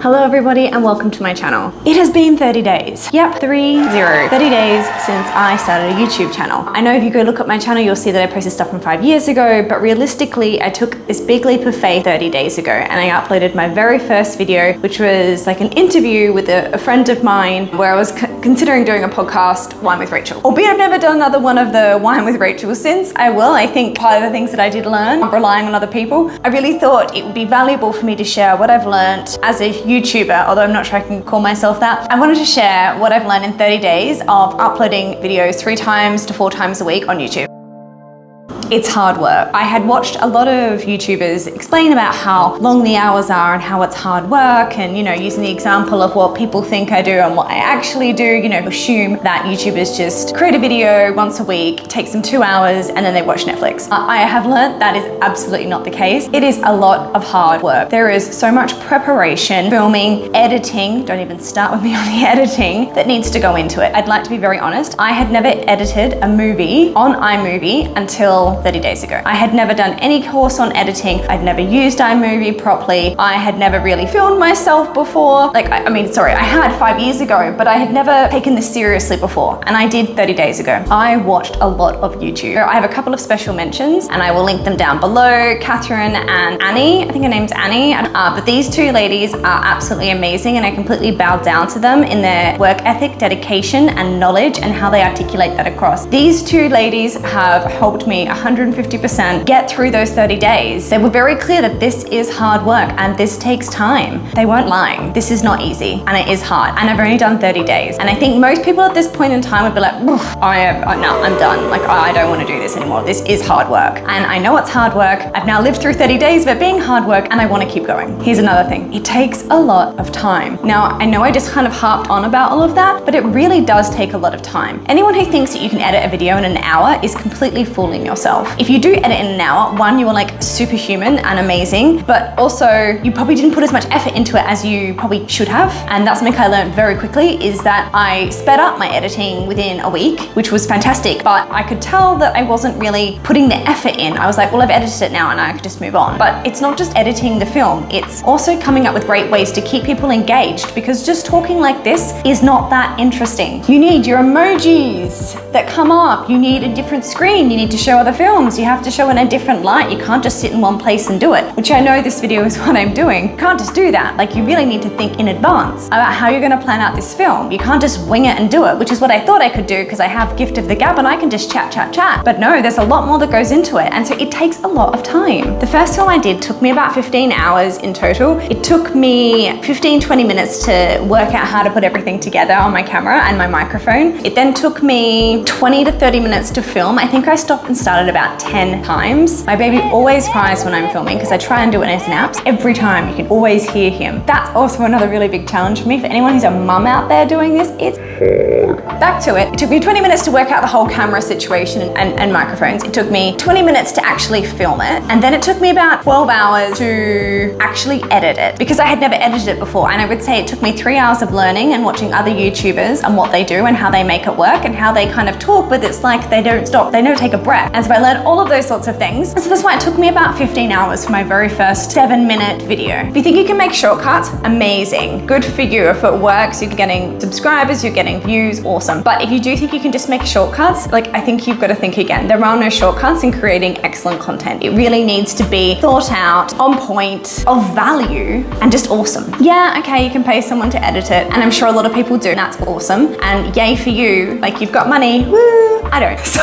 Hello everybody and welcome to my channel. It has been 30 days. Yep, 30 days since I started a YouTube channel. I know if you go look at my channel, you'll see that I posted stuff from 5 years ago, but realistically, I took this big leap of faith 30 days ago and I uploaded my very first video, which was like an interview with a friend of mine where I was considering doing a podcast, Wine with Rachel. Albeit I've never done another one of the Wine with Rachel since. I will. I think part of the things that I did learn, relying on other people, I really thought it would be valuable for me to share what I've learned as a YouTuber, although I'm not sure I can call myself that. I wanted to share what I've learned in 30 days of uploading videos 3 times to 4 times a week on YouTube. It's hard work. I had watched a lot of YouTubers explain about how long the hours are and how it's hard work and, you know, using the example of what people think I do and what I actually do, you know, assume that YouTubers just create a video once a week, takes them 2 hours and then they watch Netflix. I have learned that is absolutely not the case. It is a lot of hard work. There is so much preparation, filming, editing, don't even start with me on the editing, that needs to go into it. I'd like to be very honest. I had never edited a movie on iMovie until 30 days ago. I had never done any course on editing. I'd never used iMovie properly. I had never really filmed myself before. I had 5 years ago, but I had never taken this seriously before. And I did 30 days ago. I watched a lot of YouTube. I have a couple of special mentions and I will link them down below. Catherine and Annie, I think her name's Annie. But these 2 ladies are absolutely amazing and I completely bow down to them in their work ethic, dedication, and knowledge and how they articulate that across. These 2 ladies have helped me 150% get through those 30 days. They were very clear that this is hard work and this takes time. They weren't lying. This is not easy and it is hard. And I've only done 30 days. And I think most people at this point in time would be like, no, I'm done. Like, I don't want to do this anymore. This is hard work. And I know it's hard work. I've now lived through 30 days of it being hard work and I want to keep going. Here's another thing. It takes a lot of time. Now, I know I just kind of harped on about all of that, but it really does take a lot of time. Anyone who thinks that you can edit a video in an hour is completely fooling yourself. If you do edit in an hour, one, you are like superhuman and amazing, but also you probably didn't put as much effort into it as you probably should have. And that's something I learned very quickly is that I sped up my editing within a week, which was fantastic, but I could tell that I wasn't really putting the effort in. I was like, well, I've edited it now and I could just move on. But it's not just editing the film, it's also coming up with great ways to keep people engaged because just talking like this is not that interesting. You need your emojis that come up. You need a different screen. You need to show other films. You have to show in a different light. You can't just sit in one place and do it, which I know this video is what I'm doing. You can't just do that. Like, you really need to think in advance about how you're going to plan out this film. You can't just wing it and do it, which is what I thought I could do because I have gift of the gab and I can just chat. But no, there's a lot more that goes into it. And so it takes a lot of time. The first film I did took me about 15 hours in total. It took me 15-20 minutes to work out how to put everything together on my camera and my microphone. It then took me 20 to 30 minutes to film. I think I stopped and started about 10 times. My baby always cries when I'm filming because I try and do it in his naps. Every time you can always hear him. That's also another really big challenge for me. For anyone who's a mum out there doing this, it's hard. Back to it. It took me 20 minutes to work out the whole camera situation and microphones. It took me 20 minutes to actually film it. And then it took me about 12 hours to actually edit it because I had never edited it before. And I would say it took me 3 hours of learning and watching other YouTubers and what they do and how they make it work and how they kind of talk, but it's like they don't stop. They never take a breath. And so I learned all of those sorts of things. And so that's why it took me about 15 hours for my very first 7-minute video. If you think you can make shortcuts, amazing. Good for you. If it works, you're getting subscribers, you're getting views, awesome. But if you do think you can just make shortcuts, like, I think you've got to think again. There are no shortcuts in creating excellent content. It really needs to be thought out, on point, of value, and just awesome. Yeah, okay, you can pay someone to edit it, and I'm sure a lot of people do, and that's awesome. And yay for you, like, you've got money, woo! I don't. So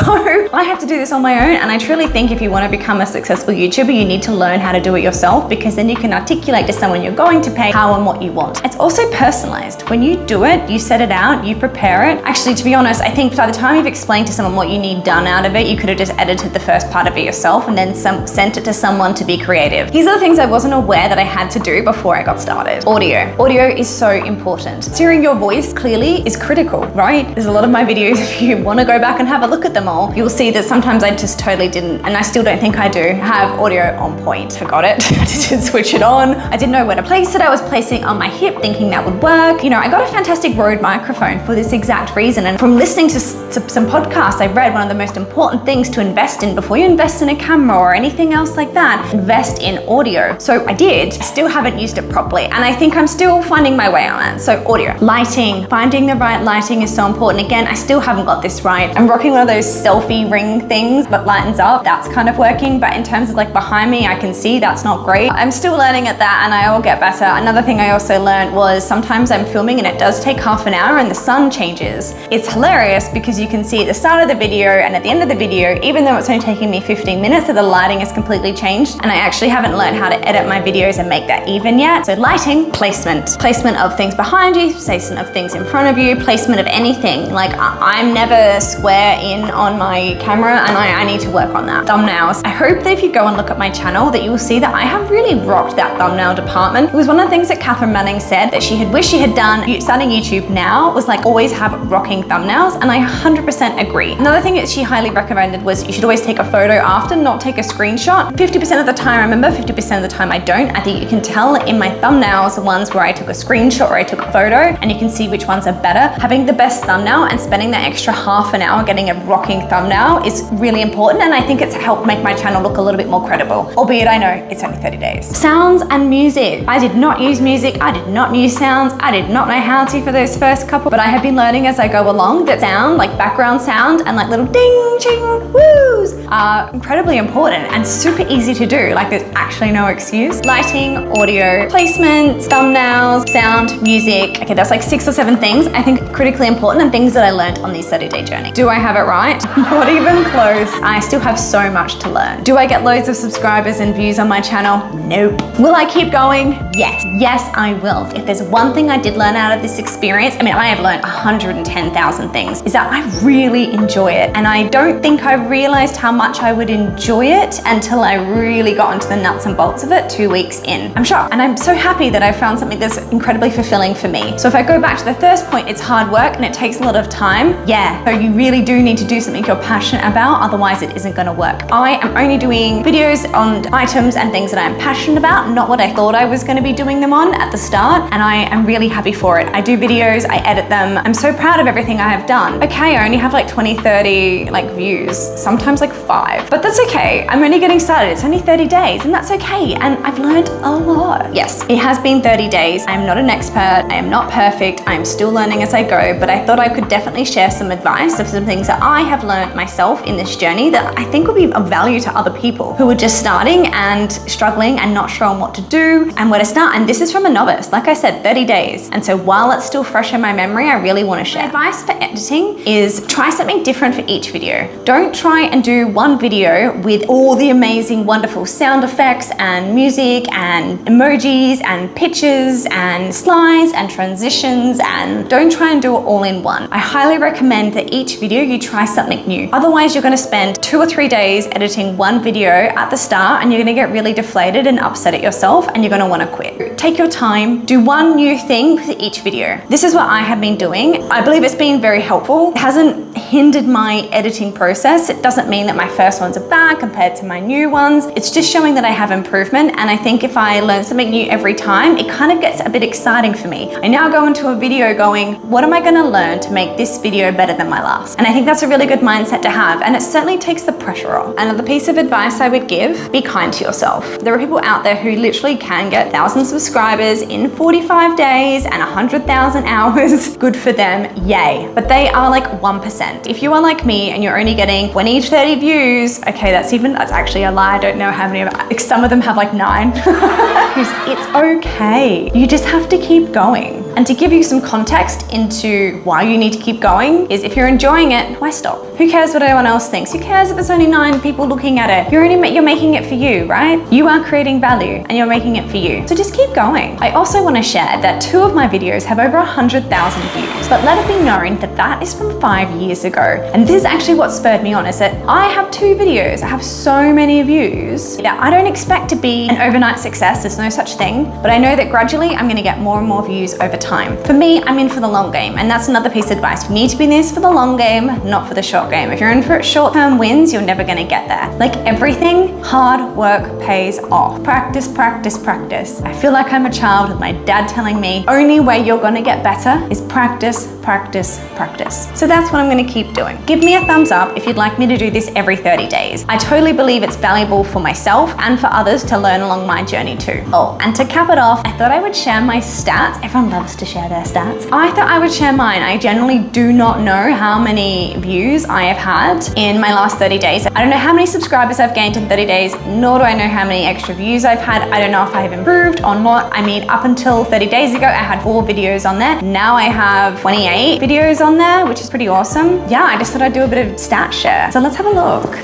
I have to do this on my own, and I truly think if you want to become a successful YouTuber, you need to learn how to do it yourself because then you can articulate to someone you're going to pay how and what you want. It's also personalized. When you do it, you set it out, you prepare it. Actually, to be honest, I think by the time you've explained to someone what you need done out of it, you could have just edited the first part of it yourself and then sent it to someone to be creative. These are the things I wasn't aware that I had to do before I got started. Audio. Audio is so important. Hearing your voice clearly is critical, right? There's a lot of my videos, if you want to go back and have have a look at them all, you'll see that sometimes I just totally didn't, and I still don't think I do, have audio on point. Forgot it. I didn't switch it on. I didn't know where to place it. I was placing it on my hip thinking that would work. You know, I got a fantastic Rode microphone for this exact reason. And from listening to some podcasts, I read one of the most important things to invest in before you invest in a camera or anything else like that, invest in audio. So I did. I still haven't used it properly. And I think I'm still finding my way on it. So audio. Lighting. Finding the right lighting is so important. Again, I still haven't got this right. I'm rocking one of those selfie ring things that lightens up. That's kind of working. But in terms of like behind me, I can see that's not great. I'm still learning at that and I will get better. Another thing I also learned was sometimes I'm filming and it does take half an hour and the sun changes. It's hilarious because you can see at the start of the video and at the end of the video, even though it's only taking me 15 minutes, that the lighting is completely changed. And I actually haven't learned how to edit my videos and make that even yet. So lighting, placement of things behind you, placement of things in front of you, placement of anything. Like I'm never square in on my camera and I need to work on that. Thumbnails. I hope that if you go and look at my channel that you will see that I have really rocked that thumbnail department. It was one of the things that Catherine Manning said that she had wished she had done starting YouTube now was like always have rocking thumbnails, and I 100% agree. Another thing that she highly recommended was you should always take a photo after, not take a screenshot. 50% of the time I remember, 50% of the time I don't. I think you can tell in my thumbnails the ones where I took a screenshot or I took a photo, and you can see which ones are better. Having the best thumbnail and spending that extra half an hour getting a rocking thumbnail is really important, and I think it's helped make my channel look a little bit more credible, albeit I know it's only 30 days. Sounds and music. I did not use music. I did not use sounds. I did not know how to for those first couple, but I have been learning as I go along that sound, like background sound and like little ding, ching, woos are incredibly important and super easy to do. Like there's actually no excuse. Lighting, audio, placement, thumbnails, sound, music. Okay, that's like 6 or 7 things I think critically important and things that I learned on this 30-day journey. Do I have it right? Not even close. I still have so much to learn. Do I get loads of subscribers and views on my channel? Nope. Will I keep going? Yes. Yes, I will. If there's one thing I did learn out of this experience, I mean, I have learned 110,000 things, is that I really enjoy it. And I don't think I realized how much I would enjoy it until I really got into the nuts and bolts of it 2 weeks in. I'm shocked. And I'm so happy that I found something that's incredibly fulfilling for me. So if I go back to the first point, it's hard work and it takes a lot of time. Yeah. So you really do need to do something you're passionate about, otherwise it isn't gonna work. I am only doing videos on items and things that I'm passionate about, not what I thought I was gonna be doing them on at the start, and I am really happy for it. I do videos, I edit them. I'm so proud of everything I have done. Okay, I only have like 20, 30 like views, sometimes like 5, but that's okay. I'm only getting started. It's only 30 days and that's okay. And I've learned a lot. Yes, it has been 30 days. I'm not an expert. I am not perfect. I'm still learning as I go, but I thought I could definitely share some advice of some things that I have learned myself in this journey that I think will be of value to other people who are just starting and struggling and not sure on what to do and where to start. And this is from a novice, like I said, 30 days. And so while it's still fresh in my memory, I really want to share. My advice for editing is try something different for each video. Don't try and do one video with all the amazing, wonderful sound effects and music and emojis and pictures and slides and transitions, and don't try and do it all in one. I highly recommend that each video you try something new. Otherwise, you're going to spend 2 or 3 days editing one video at the start and you're going to get really deflated and upset at yourself and you're going to want to quit. Take your time, do one new thing with each video. This is what I have been doing. I believe it's been very helpful. It hasn't hindered my editing process. It doesn't mean that my first ones are bad compared to my new ones. It's just showing that I have improvement, and I think if I learn something new every time, it kind of gets a bit exciting for me. I now go into a video going, what am I going to learn to make this video better than my last? And I think that's a really good mindset to have, and it certainly takes the pressure off. Another piece of advice I would give, be kind to yourself. There are people out there who literally can get 1,000 subscribers in 45 days and 100,000 hours. Good for them, yay. But they are like 1%. If you are like me and you're only getting 20 to 30 views, okay, that's actually a lie. I don't know how many, some of them have like 9. It's okay. You just have to keep going. And to give you some context into why you need to keep going is if you're enjoying it, why stop? Who cares what anyone else thinks? Who cares if there's only 9 people looking at it? You're making it for you, right? You are creating value and you're making it for you. So just keep going. I also want to share that 2 of my videos have over 100,000 views, but let it be known that that is from 5 years ago. And this is actually what spurred me on, is that I have 2 videos. I have so many views that I don't expect to be an overnight success. There's no such thing, but I know that gradually I'm going to get more and more views over time. time. For me, I'm in for the long game, and that's another piece of advice. You need to be in this for the long game, not for the short game. If you're in for short-term wins, you're never gonna get there. Like everything, hard work pays off. Practice, practice, practice. I feel like I'm a child with my dad telling me, only way you're gonna get better is practice, practice, practice. So that's what I'm gonna keep doing. Give me a thumbs up if you'd like me to do this every 30 days. I totally believe it's valuable for myself and for others to learn along my journey too. Oh, and to cap it off, I thought I would share my stats. Everyone loves to share their stats. I thought I would share mine. I generally do not know how many views I have had in my last 30 days. I don't know how many subscribers I've gained in 30 days, nor do I know how many extra views I've had. I don't know if I've improved or not. I mean, up until 30 days ago, I had 4 videos on there. Now I have 28 videos on there, which is pretty awesome. Yeah, I just thought I'd do a bit of stat share. So let's have a look.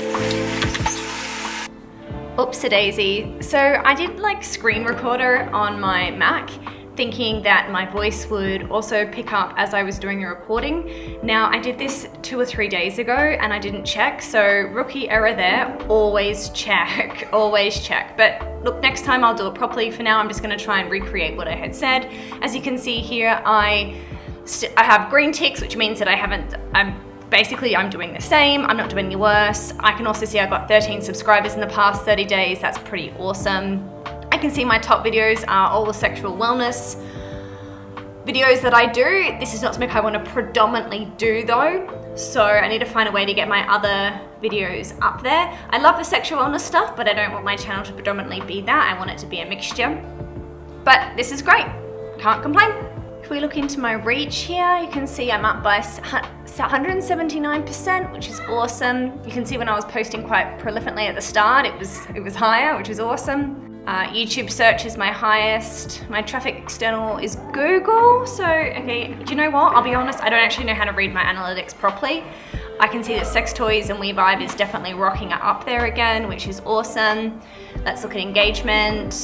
Oopsie-daisy. So I did like screen recorder on my Mac, thinking that my voice would also pick up as I was doing the recording. Now I did this 2 or 3 days ago and I didn't check, so rookie error there. Always check, always check. But look, next time I'll do it properly. For now, I'm just gonna try and recreate what I had said. As you can see here, I have green ticks, which means that I'm doing the same. I'm not doing any worse. I can also see I've got 13 subscribers in the past 30 days. That's pretty awesome. I can see my top videos are all the sexual wellness videos that I do. This is not something I want to predominantly do though. So I need to find a way to get my other videos up there. I love the sexual wellness stuff, but I don't want my channel to predominantly be that. I want it to be a mixture. But this is great. Can't complain. If we look into my reach here, you can see I'm up by 179%, which is awesome. You can see when I was posting quite prolifically at the start, it was higher, which is awesome. YouTube search is my highest. My traffic external is Google. So, okay, do you know what? I'll be honest, I don't actually know how to read my analytics properly. I can see that sex toys and WeVibe is definitely rocking it up there again, which is awesome. Let's look at engagement.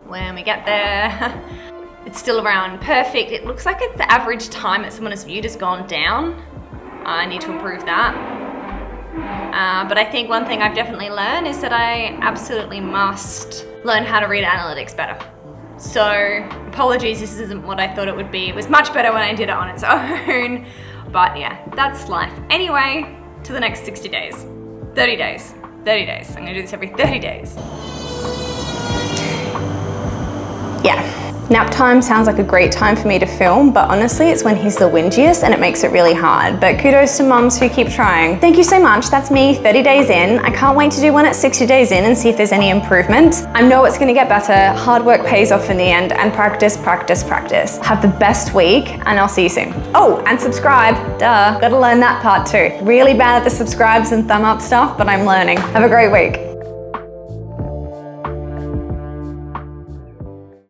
When we get there, it's still around perfect. It looks like it's the average time that someone has viewed has gone down. I need to improve that. But I think one thing I've definitely learned is that I absolutely must learn how to read analytics better. So apologies, this isn't what I thought it would be. It was much better when I did it on its own. But yeah, that's life. Anyway, to the next 60 days. 30 days. 30 days. I'm gonna do this every 30 days. Yeah. Nap time sounds like a great time for me to film, but honestly, it's when he's the whingiest and it makes it really hard. But kudos to moms who keep trying. Thank you so much. That's me 30 days in. I can't wait to do one at 60 days in and see if there's any improvement. I know it's gonna get better. Hard work pays off in the end, and practice, practice, practice. Have the best week and I'll see you soon. Oh, and subscribe, duh. Gotta learn that part too. Really bad at the subscribes and thumb up stuff, but I'm learning. Have a great week.